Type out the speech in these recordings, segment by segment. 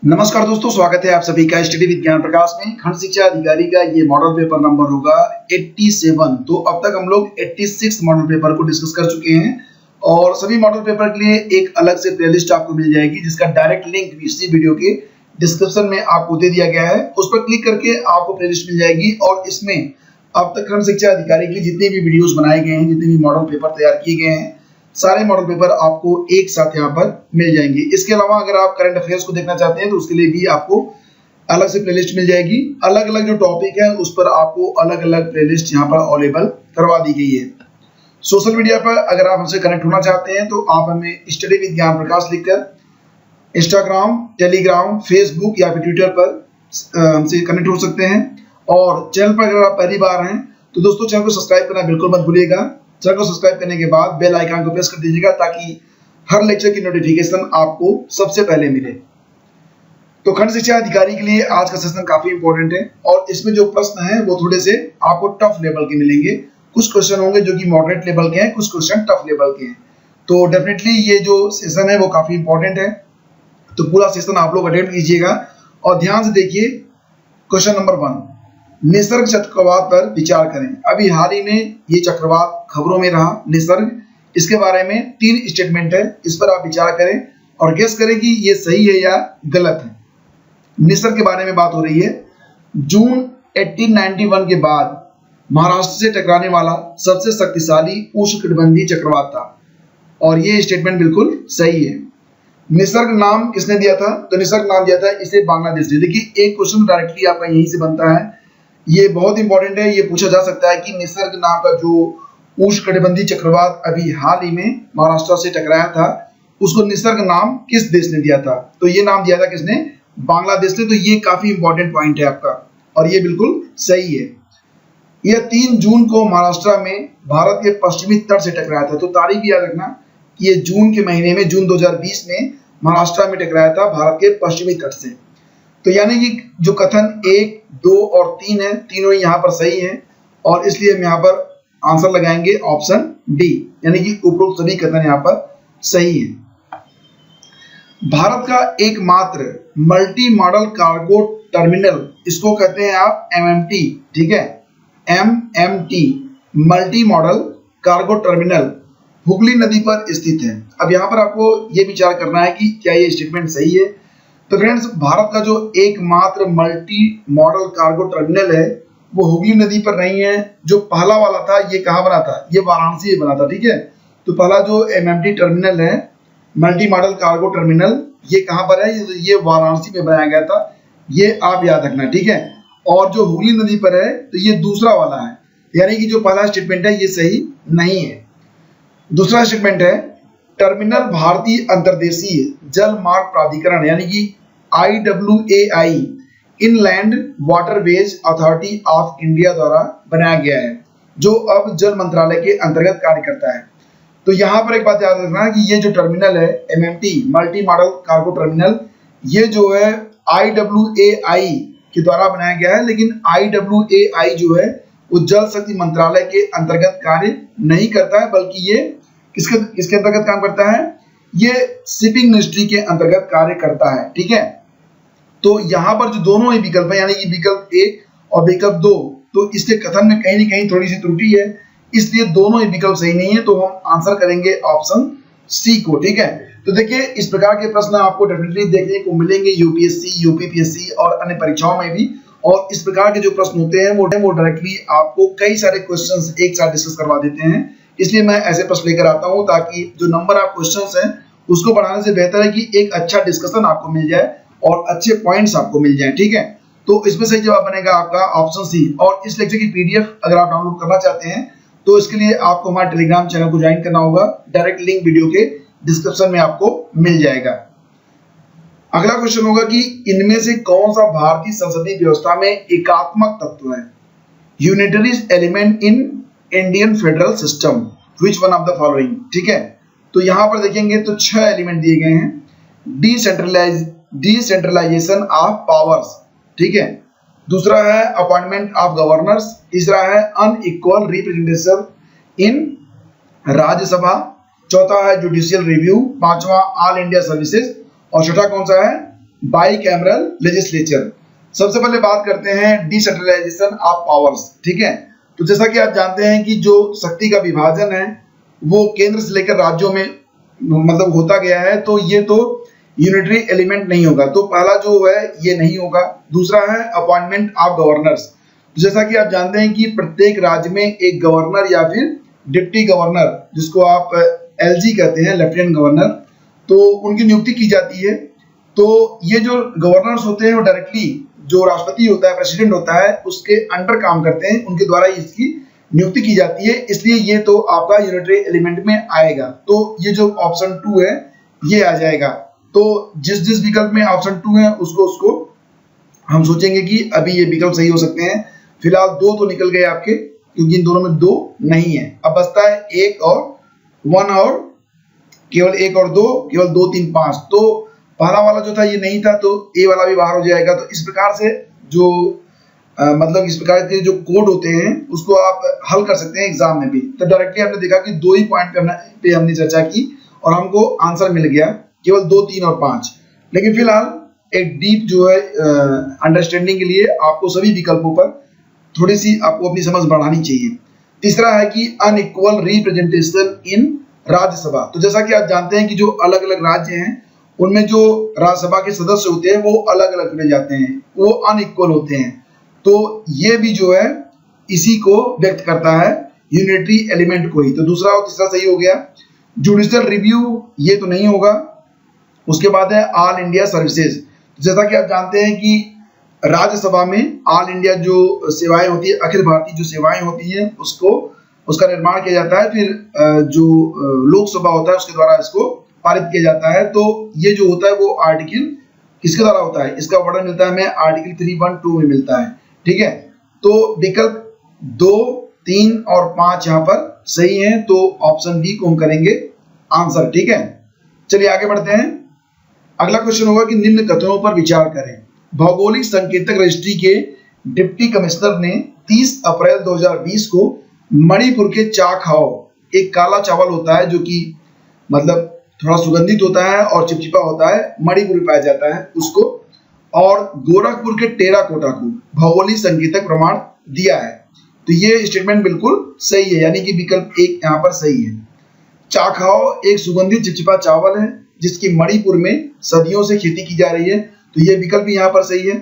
नमस्कार दोस्तों, स्वागत है आप सभी का स्टडी विज्ञान प्रकाश में। खंड शिक्षा अधिकारी का ये मॉडल पेपर नंबर होगा 87। तो अब तक हम लोग 86 मॉडल पेपर को डिस्कस कर चुके हैं और सभी मॉडल पेपर के लिए एक अलग से प्लेलिस्ट आपको मिल जाएगी, जिसका डायरेक्ट लिंक इसी वीडियो के डिस्क्रिप्शन में आपको दे दिया गया है। उस पर क्लिक करके आपको प्लेलिस्ट मिल जाएगी और इसमें अब तक खंड शिक्षा अधिकारी के जितने भी वीडियोज बनाए गए हैं, जितने भी मॉडल पेपर तैयार किए गए हैं, सारे मॉडल पेपर आपको एक साथ यहाँ पर मिल जाएंगे। इसके अलावा अगर आप करंट अफेयर्स को देखना चाहते हैं तो उसके लिए भी आपको अलग से प्लेलिस्ट मिल जाएगी। अलग अलग जो टॉपिक है उस पर आपको अलग अलग प्लेलिस्ट यहाँ पर अवेलेबल करवा दी गई है। सोशल मीडिया पर अगर आप हमसे कनेक्ट होना चाहते हैं तो आप हमें स्टडी विज्ञान प्रकाश लिखकर इंस्टाग्राम, टेलीग्राम, फेसबुक या फिर ट्विटर पर हमसे कनेक्ट हो सकते हैं। और चैनल पर अगर आप पहली बार हैं तो दोस्तों चैनल को सब्सक्राइब करना बिल्कुल मत भूलिएगा। चैनल को सब्सक्राइब करने के बाद बेल आइकन को प्रेस कर दीजिएगा ताकि हर लेक्चर की नोटिफिकेशन आपको सबसे पहले मिले। तो खंड शिक्षा अधिकारी के लिए आज का सेशन काफी इंपॉर्टेंट है और इसमें जो प्रश्न है वो थोड़े से आपको टफ लेवल के मिलेंगे। कुछ क्वेश्चन होंगे जो कि मॉडरेट लेवल के हैं, कुछ क्वेश्चन टफ लेवल के हैं। तो डेफिनेटली ये जो सेशन है वो काफी इंपॉर्टेंट है, तो पूरा सेशन आप लोग अटेंड कीजिएगा और ध्यान से देखिए। क्वेश्चन नंबर 1, निसर्ग चक्रवात पर विचार करें। अभी हाल ही में ये चक्रवात खबरों में रहा, निसर्ग। इसके बारे में 3 स्टेटमेंट है, इस पर आप विचार करें और गेस करें कि ये सही है या गलत है। निसर्ग के बारे में बात हो रही है। जून 1891 के बाद महाराष्ट्र से टकराने वाला सबसे शक्तिशाली उष्णकटिबंधीय चक्रवात था और ये स्टेटमेंट बिल्कुल सही है। निसर्ग नाम किसने दिया था? तो निसर्ग नाम दिया था इसे बांग्लादेश ने। देखिए एक क्वेश्चन डायरेक्टली आपका यहीं से बनता है, ये बहुत इंपॉर्टेंट है। ये पूछा जा सकता है कि निसर्ग नाम का जो उष्णकटिबंधीय चक्रवात अभी हाल ही में महाराष्ट्र से टकराया था, उसको निसर्ग नाम किस देश ने दिया था? तो ये नाम दिया था किसने? बांग्लादेश ने। तो ये काफी इंपॉर्टेंट पॉइंट है आपका और ये बिल्कुल सही है। यह 3 जून को महाराष्ट्र में भारत के पश्चिमी तट से टकराया था। तो तारीख याद रखना कि ये जून के महीने में, जून 2020 में महाराष्ट्र में टकराया था भारत के पश्चिमी तट से। तो यानी कि जो कथन 1, 2 और 3 है, तीनों ही यहाँ पर सही है और इसलिए हम यहाँ पर आंसर लगाएंगे ऑप्शन डी, यानी कि उपरोक्त सभी कथन यहाँ पर सही है। भारत का एकमात्र मल्टी मॉडल कार्गो टर्मिनल, इसको कहते हैं आप एमएमटी, ठीक है, MMT, multi modal cargo terminal, Hooghly नदी पर स्थित है। अब यहाँ पर आपको ये विचार करना है कि क्या ये स्टेटमेंट सही है। तो फ्रेंड्स, भारत का जो एकमात्र मल्टी मॉडल कार्गो टर्मिनल है वो हुगली नदी पर नहीं है। जो पहला वाला था ये कहाँ बना था? ये वाराणसी में बना था, ठीक है। तो पहला जो एमएमटी टर्मिनल है, मल्टी मॉडल कार्गो टर्मिनल, ये कहाँ पर है? ये वाराणसी में बनाया गया था, ये आप याद रखना, ठीक है। और जो हुगली नदी पर है तो ये दूसरा वाला है, यानी कि जो पहला स्टेटमेंट है ये सही नहीं है। दूसरा स्टेटमेंट है टर्मिनल भारतीय अंतर्देशीय जल मार्ग प्राधिकरण यानी कि IWAI, inland waterways authority of India द्वारा बनाया गया है, जो अब जल मंत्रालय के अंतर्गत कार्य करता है। तो यहाँ पर एक बात याद रखना कि ये जो टर्मिनल है MMT, multi modal cargo terminal, ये जो है IWAI के द्वारा बनाया गया है, लेकिन IWAI जो है वो जल शक्ति मंत्रालय के अंतर्गत कार्य नहीं करता है, बल्कि ये किसके अंतर्गत काम करता है? ये शिपिंग मिनिस्ट्री के अंतर्गत कार्य करता है, ठीक है। तो यहाँ पर जो दोनों ही विकल्प है, यानी कि विकल्प 1 और विकल्प 2, तो इसके कथन में कहीं न कहीं थोड़ी सी त्रुटि है, इसलिए दोनों ही विकल्प सही नहीं है। तो हम आंसर करेंगे ऑप्शन सी को, ठीक है। तो देखिए इस प्रकार के प्रश्न आपको डेफिनेटली देखने को मिलेंगे यूपीएससी, यूपीपीएससी और अन्य परीक्षाओं में भी। और इस प्रकार के जो प्रश्न होते हैं वो डायरेक्टली आपको कई सारे क्वेश्चंस एक साथ डिस्कस करवा देते हैं। इसलिए मैं ऐसे प्रश्न लेकर आता हूं ताकि जो नंबर ऑफ क्वेश्चंस हैं उसको बढ़ाने से बेहतर है कि एक अच्छा डिस्कशन आपको मिल जाए और अच्छे पॉइंट्स आपको मिल जाएं, ठीक है। तो इसमें सही जवाब बनेगा आपका ऑप्शन सी। और इस लेक्चर की पीडीएफ अगर आप डाउनलोड करना चाहते हैं तो इसके लिए आपको हमारे टेलीग्राम चैनल को ज्वाइन करना होगा। डायरेक्ट लिंक वीडियो के डिस्क्रिप्शन में आपको मिल जाएगा। अगला क्वेश्चन होगा कि इनमें से कौन सा भारतीय संसदीय व्यवस्था में एकात्मक तत्व है? Unitary element in Indian federal system, which one of the following, ठीक है। तो यहां पर देखेंगे तो 6 एलिमेंट दिए गए हैं। डिसेंट्रलाइजेशन ऑफ पावर्स, ठीक है। दूसरा है अपॉइंटमेंट ऑफ गवर्नर्स। तीसरा है अनइक्वल रिप्रेजेंटेशन इन राज्यसभा। चौथा है जुडिशियल रिव्यू। पांचवा ऑल इंडिया सर्विसेज और छठा कौन सा है? By cameral legislature. सबसे पहले बात करते हैं डिसेंट्रलाइजेशन ऑफ पावर्स, ठीक है। तो जैसा कि आप जानते हैं कि जो शक्ति का विभाजन है वो केंद्र से लेकर राज्यों में मतलब होता गया है, तो ये तो यूनिटरी एलिमेंट नहीं होगा, तो पहला जो है ये नहीं होगा। दूसरा है अपॉइंटमेंट ऑफ गवर्नर्स। तो जैसा कि आप जानते हैं कि प्रत्येक राज्य में एक गवर्नर या फिर डिप्टी गवर्नर, जिसको आप एलजी कहते हैं, लेफ्टिनेंट गवर्नर, तो उनकी नियुक्ति की जाती है। तो ये जो गवर्नर्स होते हैं वो डायरेक्टली जो राष्ट्रपति होता है, प्रेसिडेंट होता है, उसके अंडर काम करते हैं, उनके द्वारा इसकी नियुक्ति की जाती है, इसलिए ये तो आपका यूनिटरी एलिमेंट में आएगा। तो ये जो ऑप्शन 2 है ये आ जाएगा। तो जिस जिस विकल्प में ऑप्शन 2 है उसको हम सोचेंगे कि अभी ये विकल्प सही हो सकते हैं। फिलहाल 2 तो निकल गए आपके, क्योंकि इन दोनों में 2 नहीं है। अब बचता है 1 और 1 और केवल 1 और 2, केवल 2 3 5। तो पहला वाला जो था ये नहीं था, तो ए वाला भी बाहर हो जाएगा। तो इस प्रकार से जो मतलब इस प्रकार के जो कोड होते हैं उसको आप हल कर सकते हैं एग्जाम में भी। तो डायरेक्टली आपने देखा कि 2 ही पॉइंट पे हमने चर्चा की और हमको आंसर मिल गया केवल 2 3 और 5। लेकिन फिलहाल एक डीप जो है अंडरस्टैंडिंग के लिए आपको सभी विकल्पों पर थोड़ी सी आपको अपनी समझ बढ़ानी चाहिए। तीसरा है कि अनइक्वल रिप्रेजेंटेशन इन राज्यसभा। तो जैसा कि आप जानते हैं कि जो अलग अलग राज्य हैं उनमें जो राज्यसभा के सदस्य होते हैं वो अलग अलग चुने जाते हैं, वो अनइक्वल होते हैं। तो ये भी जो है इसी को व्यक्त करता है, यूनिटरी एलिमेंट को ही। तो दूसरा और तीसरा सही हो गया। जुडिशियल रिव्यू ये तो नहीं होगा। उसके बाद है ऑल इंडिया सर्विसेज। जैसा कि आप जानते हैं कि राज्यसभा में ऑल इंडिया जो सेवाएं होती है, अखिल भारतीय जो सेवाएं होती हैं, उसका निर्माण किया जाता है। फिर जो लोकसभा होता है उसके द्वारा इसको पारित किया जाता है। तो ये जो होता है वो आर्टिकल किसके द्वारा होता है, इसका वर्णन मिलता है हमें आर्टिकल 312 में मिलता है, ठीक है। तो विकल्प 2 3 और 5 यहाँ पर सही है, तो ऑप्शन बी को हम करेंगे आंसर, ठीक है। चलिए आगे बढ़ते हैं। अगला क्वेश्चन होगा कि निम्न कथनों पर विचार करें। भौगोलिक संकेतक रजिस्ट्री के डिप्टी कमिश्नर ने 30 अप्रैल 2020 को मणिपुर के चा खाओ, एक काला चावल होता है जो कि मतलब थोड़ा सुगंधित होता है और चिपचिपा होता है, मणिपुर में पाया जाता है उसको, और गोरखपुर के टेराकोटा को भौगोलिक संकेतक प्रमाण दिया है। तो ये स्टेटमेंट बिल्कुल सही है, यानी कि विकल्प 1 यहाँ पर सही है। चाखाओ एक सुगंधित चिपचिपा चावल है जिसकी मणिपुर में सदियों से खेती की जा रही है, तो ये विकल्प भी यहाँ पर सही है।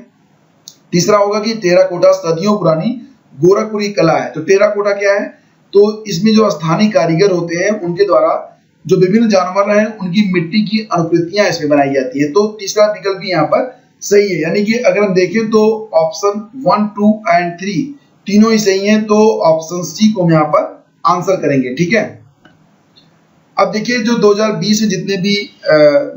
तीसरा होगा कि टेराकोटा सदियों पुरानी गोरखपुरी कला है। तो टेराकोटा क्या है, तो इसमें जो स्थानीय कारीगर होते हैं उनके द्वारा जो विभिन्न जानवर हैं उनकी मिट्टी की आकृतियां इसमें बनाई जाती है। तो तीसरा विकल्प भी यहाँ पर सही है, यानी कि अगर हम देखें तो ऑप्शन 1 2 एंड 3 तीनों ही सही हैं। तो ऑप्शन सी को हम यहाँ पर आंसर करेंगे, ठीक है। अब देखिए जो 2020 में जितने भी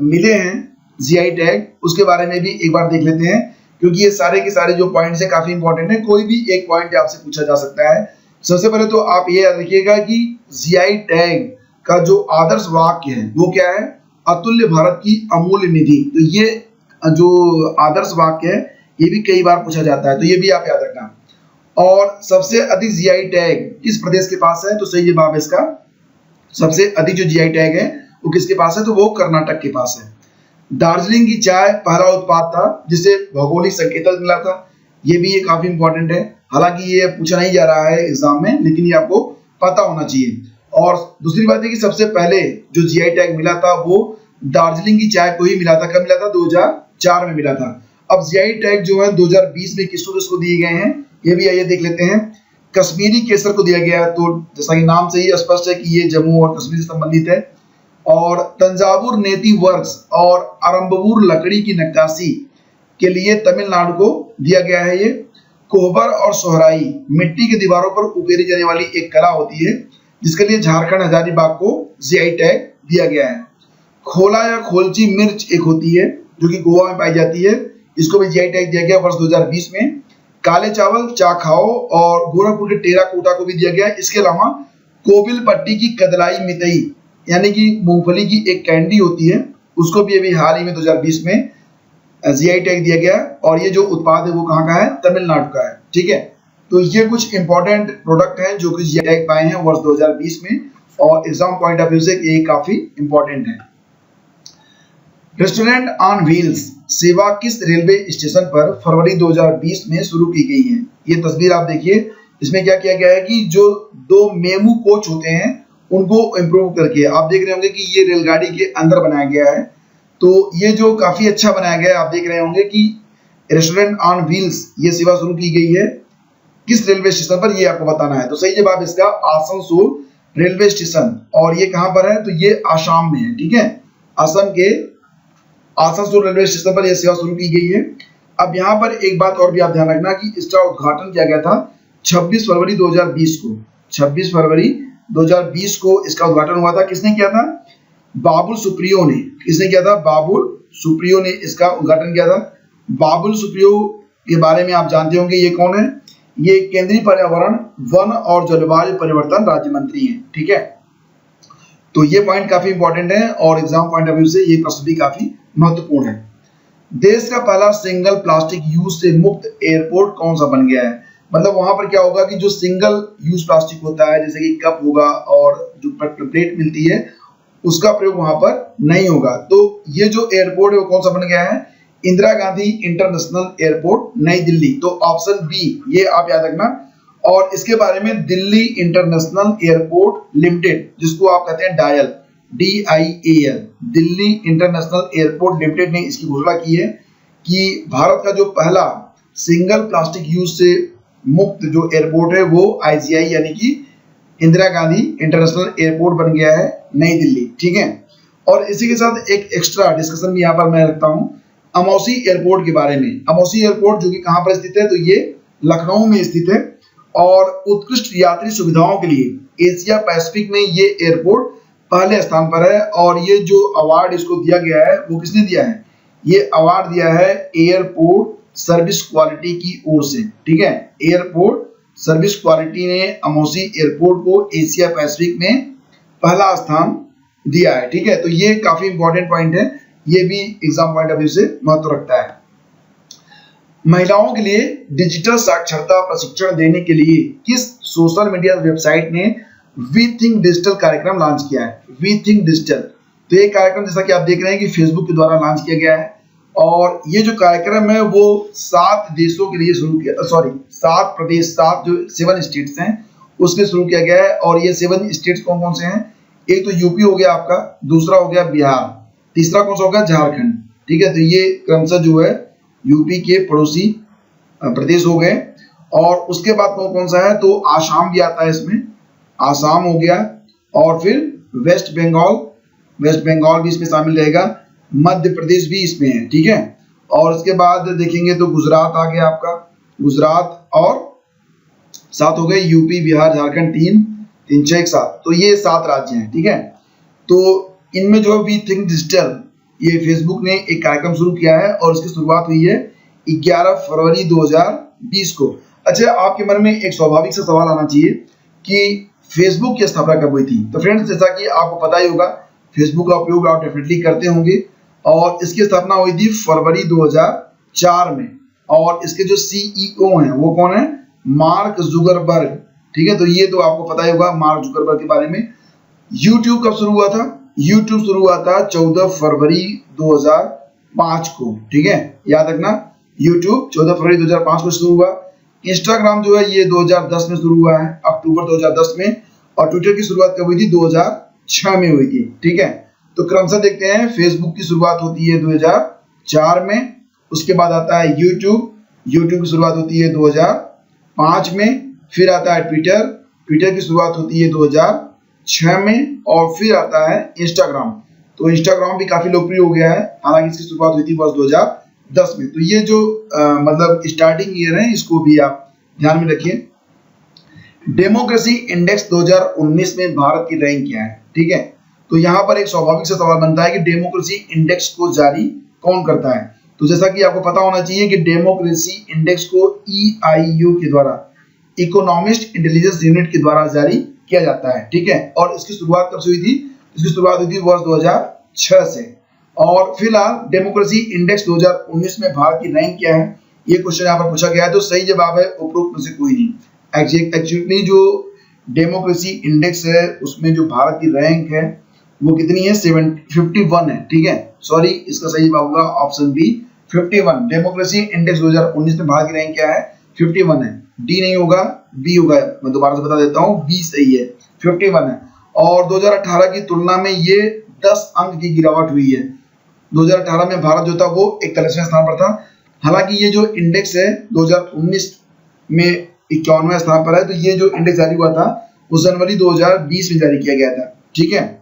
मिले हैं जीआई टैग, उसके बारे में भी एक बार देख लेते हैं, क्योंकि ये सारे के सारे जो पॉइंट्स है काफी इंपॉर्टेंट है। कोई भी एक पॉइंट आपसे पूछा जा सकता है। सबसे पहले तो आप ये याद रखिएगा कि जीआई टैग का जो आदर्श वाक्य है वो क्या है, अतुल्य भारत की अमूल्य निधि। तो ये जो आदर्श वाक्य है ये भी कई बार पूछा जाता है, तो ये भी आप याद रखना। और सबसे अधिक जीआई टैग किस प्रदेश के पास है, तो सही जवाब है इसका, सबसे अधिक जो जीआई टैग है वो किसके पास है, तो वो कर्नाटक के पास है। दार्जिलिंग की चाय पहला उत्पाद था जिसे भौगोलिक संकेतक मिला था, ये भी ये काफी इंपॉर्टेंट है। हालांकि ये पूछा नहीं जा रहा है एग्जाम में, लेकिन ये आपको पता होना चाहिए। और दूसरी बात है कि सबसे पहले जो जीआई टैग मिला था वो दार्जिलिंग की चाय को ही मिला था। कब मिला था, 2004 में मिला था। अब जीआई टैग जो है 2020 में किसको किसको दिए गए हैं ये भी आइए देख लेते हैं। कश्मीरी केसर को दिया गया है, तो जैसा कि नाम से ही स्पष्ट है कि ये जम्मू और कश्मीर से संबंधित है। और तंजावुर नेती वर्क्स और अरंबवूर लकड़ी की नक्काशी के लिए तमिलनाडु को दिया गया है। ये कोहबर और सोहराई मिट्टी की दीवारों पर उकेरी जाने वाली एक कला होती है जिसके लिए झारखंड हजारीबाग को जीआई टैग दिया गया है। खोला या खोलची मिर्च एक होती है जो कि गोवा में पाई जाती है, इसको भी जीआई टैग दिया गया वर्ष 2020 में। काले चावल, चाखाओ और गोरखपुर के टेराकोटा को भी दिया गया है। इसके अलावा कोविल पट्टी की कदलाई मितई यानी कि मूंगफली की एक कैंडी होती है, उसको भी अभी हाल ही में 2020 में जीआई टैग दिया गया। और ये जो उत्पाद है वो कहाँ का है, तमिलनाडु का है, ठीक है। तो ये कुछ इंपॉर्टेंट प्रोडक्ट हैं जो कि जीआई टैग पाए हैं वर्ष 2020 में, और एग्जाम पॉइंट ऑफ व्यू से ये काफी इंपॉर्टेंट है। रेस्टोरेंट ऑन व्हील्स सेवा किस रेलवे स्टेशन पर फरवरी 2020 में शुरू की गई है? ये तस्वीर आप देखिए, इसमें क्या किया गया है कि जो 2 मेमू कोच होते हैं उनको इम्प्रूव करके, आप देख रहे होंगे कि ये रेलगाड़ी के अंदर बनाया गया है। तो ये जो काफी अच्छा बनाया गया है, आप देख रहे होंगे कि रेस्टोरेंट ऑन व्हील्स ये सेवा शुरू की गई है किस रेलवे स्टेशन पर, ये आपको बताना है। तो सही जवाब इसका आसनसोल रेलवे स्टेशन, और ये कहां पर है? तो ये आसाम में है, ठीक है। असम के आसनसोल रेलवे स्टेशन पर यह सेवा शुरू की गई है। अब यहाँ पर एक बात और भी आप ध्यान रखना कि इसका उद्घाटन किया गया था 26 फरवरी 2020 को। 26 फरवरी 2020 को इसका उद्घाटन हुआ था। किसने किया था? बाबुल सुप्रियो ने। किसने किया था? बाबुल सुप्रियो ने इसका उद्घाटन किया था। बाबुल सुप्रियो के बारे में आप जानते होंगे, ये कौन है? ये केंद्रीय पर्यावरण, वन और जलवायु परिवर्तन राज्य मंत्री हैं, ठीक है। तो ये पॉइंट काफी इंपॉर्टेंट है और एग्जाम पॉइंट ऑफ व्यू से ये प्रश्न भी काफी महत्वपूर्ण है। देश का पहला सिंगल प्लास्टिक यूज से मुक्त एयरपोर्ट कौन सा बन गया है? मतलब वहां पर क्या होगा कि जो सिंगल यूज प्लास्टिक होता है, जैसे कि कप होगा और जो प्लेट मिलती है, उसका प्रयोग वहां पर नहीं होगा। तो ये जो एयरपोर्ट है वो कौन सा बन गया है? इंदिरा गांधी इंटरनेशनल एयरपोर्ट, नई दिल्ली। तो ऑप्शन बी ये आप याद रखना। और इसके बारे में दिल्ली इंटरनेशनल एयरपोर्ट लिमिटेड, जिसको आप कहते हैं dial, DIAL, Delhi international airport limited ने इसकी घोषणा की है कि भारत का जो पहला सिंगल प्लास्टिक यूज से मुक्त जो एयरपोर्ट है वो IGI यानी कि इंदिरा गांधी इंटरनेशनल एयरपोर्ट बन गया है, नई दिल्ली, ठीक है। और इसी के साथ एक एक्स्ट्रा डिस्कशन भी यहाँ पर मैं रखता हूँ अमौसी एयरपोर्ट के बारे में। अमौसी एयरपोर्ट जो कि कहाँ पर स्थित है? तो ये लखनऊ में स्थित है और उत्कृष्ट यात्री सुविधाओं के लिए एशिया पैसिफिक में ये एयरपोर्ट पहले स्थान पर है। और ये जो अवार्ड इसको दिया गया है वो किसने दिया है? ये अवार्ड दिया है एयरपोर्ट सर्विस क्वालिटी की ओर से, ठीक है। एयरपोर्ट सर्विस क्वालिटी ने अमौसी एयरपोर्ट को एशिया पैसिफिक में पहला स्थान दिया है, ठीक है। तो ये काफी इंपॉर्टेंट पॉइंट है, ये भी एग्जाम पॉइंट ऑफ व्यू से महत्व रखता है। महिलाओं के लिए डिजिटल साक्षरता प्रशिक्षण देने के लिए किस सोशल मीडिया वेबसाइट ने वी थिंक डिजिटल कार्यक्रम लॉन्च किया है? वी थिंक डिजिटल, तो ये कार्यक्रम जैसा कि आप देख रहे हैं कि फेसबुक के द्वारा लॉन्च किया गया है। और ये जो कार्यक्रम है वो 7 देशों के लिए शुरू किया, 7 प्रदेश, 7 स्टेट्स हैं उसके शुरू किया गया है। और ये 7 स्टेट्स कौन कौन से हैं? एक तो यूपी हो गया आपका, दूसरा हो गया बिहार, तीसरा कौन सा होगा? झारखंड, ठीक है। तो ये क्रमशः जो है यूपी के पड़ोसी प्रदेश हो गए। और उसके बाद कौन कौन सा है? तो आसाम भी आता है इसमें, आसाम हो गया। और फिर वेस्ट बंगाल भी इसमें शामिल रहेगा, मध्य प्रदेश भी इसमें है, ठीक है। और उसके बाद देखेंगे तो गुजरात आ गया आपका, गुजरात, और 7 हो गए यूपी, बिहार, झारखंड, 3 6 7। तो ये 7 राज्य हैं, ठीक है। तो इनमें जो वी थिंक डिजिटल, ये फेसबुक ने एक कार्यक्रम शुरू किया है और इसकी शुरुआत हुई है 11 फरवरी 2020 को। अच्छा, आपके मन में एक स्वाभाविक सा सवाल आना चाहिए कि फेसबुक की स्थापना कब हुई थी? तो फ्रेंड्स, जैसा कि आपको पता ही होगा, फेसबुक का उपयोग आप डेफिनेटली करते होंगे और इसकी स्थापना हुई थी फरवरी 2004 में। और इसके जो CEO हैं वो कौन है? मार्क जुकरबर्ग, ठीक है। तो ये तो आपको पता ही होगा मार्क जुकरबर्ग के बारे में। यूट्यूब कब शुरू हुआ था? यूट्यूब शुरू हुआ था 14 फरवरी 2005 को, ठीक है, याद रखना। यूट्यूब 14 फरवरी 2005 को शुरू हुआ। इंस्टाग्राम जो है ये 2010 में शुरू हुआ है, अक्टूबर 2010 में। और ट्विटर की शुरुआत कब हुई थी? 2006 में हुई थी, ठीक है। तो क्रमशः देखते हैं, फेसबुक की शुरुआत होती है 2004 में, उसके बाद आता है यूट्यूब की शुरुआत होती है 2005 में, फिर आता है ट्विटर की शुरुआत होती है 2006 में, और फिर आता है इंस्टाग्राम। तो इंस्टाग्राम भी काफी लोकप्रिय हो गया है, हालांकि इसकी शुरुआत हुई थी वर्ष 2010 में। तो ये जो मतलब स्टार्टिंग ईयर है, इसको भी आप ध्यान में रखिए। डेमोक्रेसी इंडेक्स 2019 में भारत की रैंक क्या है? ठीक है, तो यहाँ पर एक स्वाभाविक सा सवाल बनता है कि डेमोक्रेसी इंडेक्स को जारी कौन करता है? तो जैसा कि आपको पता होना चाहिए कि डेमोक्रेसी इंडेक्स को EIU के द्वारा, इकोनॉमिस्ट इंटेलिजेंस यूनिट के द्वारा जारी किया जाता है, ठीक है। और इसकी शुरुआत कब से हुई थी? इसकी शुरुआत हुई थी वर्ष 2006 से। और फिलहाल डेमोक्रेसी इंडेक्स 2019 में भारत की रैंक क्या है, ये क्वेश्चन यहाँ पर पूछा गया है। तो सही जवाब है उपरोक्त में से कोई नहीं। एक्चुअली जो डेमोक्रेसी इंडेक्स है उसमें जो भारत की रैंक है वो कितनी है 51 है, ठीक है। सॉरी, इसका सही जवाब होगा ऑप्शन बी 51। डेमोक्रेसी इंडेक्स 2019 में भारत की रैंक क्या है 51 है। डी नहीं होगा, बी होगा। मैं दोबारा से बता देता हूँ, बी सही है, 51 है। और 2018 की तुलना में ये 10 अंक की गिरावट हुई है। 2018 में भारत जो था वो 41वें स्थान पर था। हालांकि ये जो इंडेक्स है 2019 में 51वें स्थान पर है। तो ये जो इंडेक्स जारी हुआ था वो जनवरी 2020 में जारी किया गया था, ठीक है।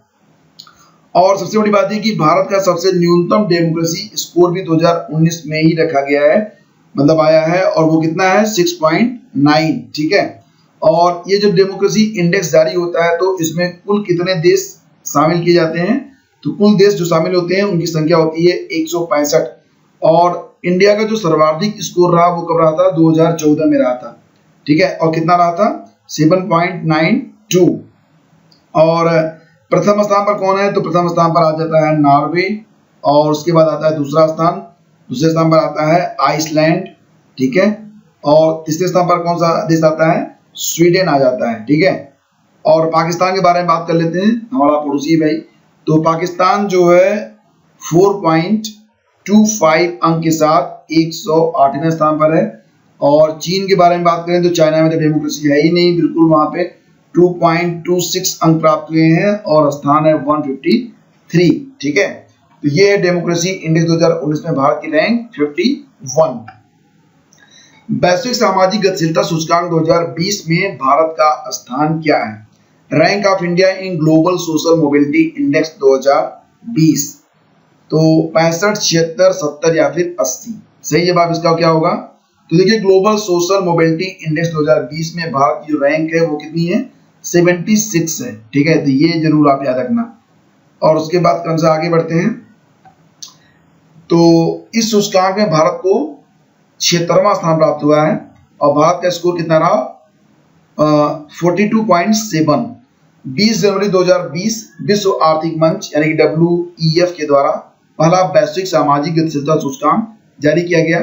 और सबसे बड़ी बात है कि भारत का सबसे न्यूनतम डेमोक्रेसी स्कोर भी 2019 में ही रखा गया है, मतलब आया है, और वो कितना है 6.9, ठीक है। और ये जब डेमोक्रेसी इंडेक्स जारी होता है तो इसमें कुल कितने देश शामिल किए जाते हैं, तो कुल देश जो शामिल होते हैं उनकी संख्या होती है 165। और इंडिया का जो सर्वाधिक स्कोर रहा वो कब रहा था 2014 में रहा था, ठीक है। और कितना रहा था 7.92। और प्रथम स्थान पर कौन है, तो प्रथम स्थान पर आ जाता है नॉर्वे, और उसके बाद आता है दूसरे स्थान पर आता है आइसलैंड, ठीक है। और तीसरे स्थान पर कौन सा देश आता है, स्वीडन आ जाता है, ठीक है। और पाकिस्तान के बारे में बात कर लेते हैं, हमारा पड़ोसी भाई। तो पाकिस्तान जो है 4.25 अंक के साथ 108वें स्थान पर है। और चीन के बारे में बात करें तो चाइना में तो डेमोक्रेसी है ही नहीं, बिल्कुल, वहां पे 2.26 अंक प्राप्त हुए हैं और स्थान है 153, ठीक है। तो ये है डेमोक्रेसी इंडेक्स 2019 में भारत की रैंक 51। वैश्विक सामाजिक गतिशीलता सूचकांक 2020 में भारत का स्थान क्या है। Rank of India in global social mobility index 2020, तो 65, 76, 70 या फिर 80। सही जवाब इसका क्या होगा, तो देखिए ग्लोबल सोशल मोबिलिटी इंडेक्स 2020 में भारत की जो रैंक है वो कितनी है 76 है, ठीक है। तो ये जरूर आप याद रखना। और उसके बाद क्रम से आगे बढ़ते हैं। तो इस सूचकांक में भारत को 76वां स्थान प्राप्त हुआ है और भारत का स्कोर कितना रहा 42.7। 20 जनवरी 2020 विश्व आर्थिक मंच यानी कि WEF के द्वारा पहला वैश्विक सामाजिक गतिशीलता सूचकांक जारी किया गया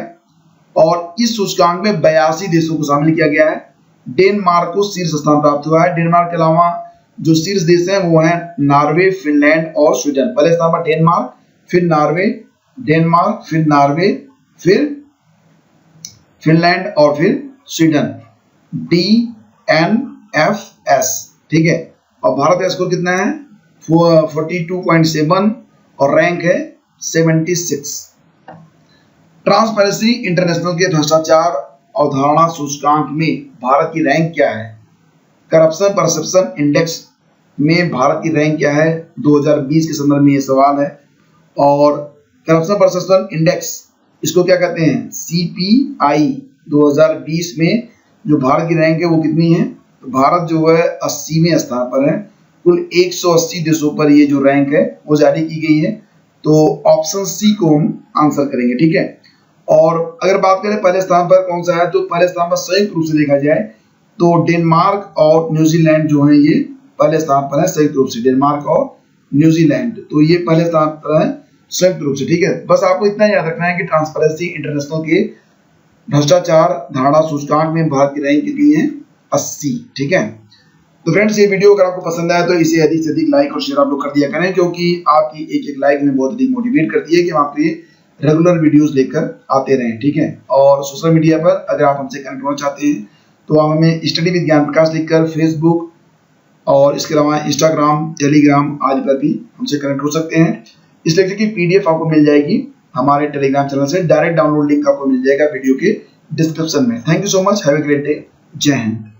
और इस सूचकांक में 82 देशों को शामिल किया गया है। डेनमार्क को शीर्ष स्थान प्राप्त हुआ है। डेनमार्क के अलावा जो शीर्ष देश हैं वो हैं नॉर्वे, फिनलैंड और स्वीडन। पहले स्थान पर डेनमार्क, फिर नॉर्वे, डेनमार्क, फिर नॉर्वे, फिर फिनलैंड और फिर स्वीडन। DNFS, ठीक है। और भारत का स्कोर कितना है 42.7 और रैंक है 76। ट्रांसपेरेंसी इंटरनेशनल के भ्रष्टाचार अवधारणा सूचकांक में भारत की रैंक क्या है। करप्शन परसेप्शन इंडेक्स में भारत की रैंक क्या है 2020 के संदर्भ में ये सवाल है। और करप्शन परसेप्शन इंडेक्स इसको क्या कहते हैं CPI 2020 में जो भारत की रैंक है वो कितनी है, तो भारत जो है 80वें स्थान पर है। कुल 180 देशों पर ये जो रैंक है वो जारी की गई है। तो ऑप्शन सी को हम आंसर करेंगे, ठीक है। और अगर बात करें पहले स्थान पर कौन सा है, तो पहले स्थान पर संयुक्त रूप से देखा जाए तो डेनमार्क और न्यूजीलैंड जो है ये पहले स्थान पर है संयुक्त रूप से, डेनमार्क और न्यूजीलैंड, तो ये पहले स्थान पर है संयुक्त रूप से, ठीक है। बस आपको इतना याद रखना है कि ट्रांसपेरेंसी इंटरनेशनल के भ्रष्टाचार धारणा सूचकांक में भारत की रैंक कितनी है 80, ठीक है। तो फ्रेंड्स ये वीडियो अगर आपको पसंद आया तो इसे अधिक से अधिक लाइक और शेयर आप लोग कर दिया करें, क्योंकि आपकी एक एक लाइक हमें बहुत अधिक मोटिवेट करती है कि हम आपके लिए रेगुलर वीडियोस लेकर आते रहें, ठीक है। और सोशल मीडिया पर अगर आप हमसे कनेक्ट होना चाहते हैं तो आप हमें स्टडी विद ज्ञान प्रकाश लिखकर फेसबुक और इसके अलावा इंस्टाग्राम, टेलीग्राम आदि पर भी हमसे कनेक्ट हो सकते हैं। इस लेक्चर की PDF आपको मिल जाएगी हमारे टेलीग्राम चैनल से। डायरेक्ट डाउनलोड लिंक आपको मिल जाएगा वीडियो के डिस्क्रिप्शन में। Thank you so much, have a great day, जय हिंद।